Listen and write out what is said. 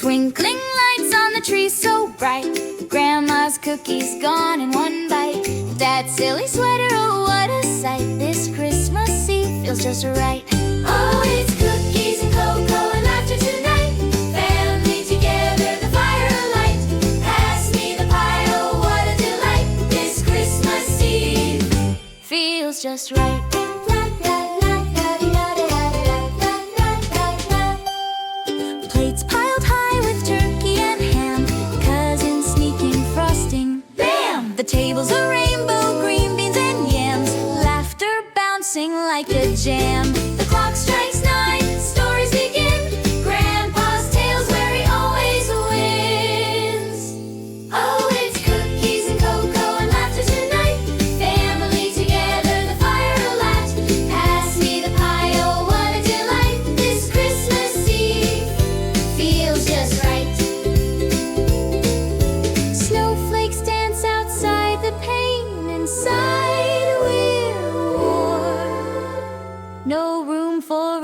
Twinkling lights on the tree so bright, Grandma's cookies gone in one bite. Dad's silly sweater, oh what a sight. This Christmas Eve feels just right. Oh, it's cookies and cocoa and laughter tonight. Family together, the fire alight. Pass me the pie, oh what a delight. This Christmas Eve feels just right. Plates piled high with turkey and ham, cousins sneaking frosting. Bam! The table's a rainbow, green beans and yams, laughter bouncing like a jam. The clock strikes 9, stories begin. Grandpa's tales where he always wins. Oh, it's cookies and cocoa and laughter tonight. Family together, the fire alight. Pass me the pie, oh what a delight. This Christmas Eve feels just right. Snowflakes dance outside the pane. Inside we're warm. No room for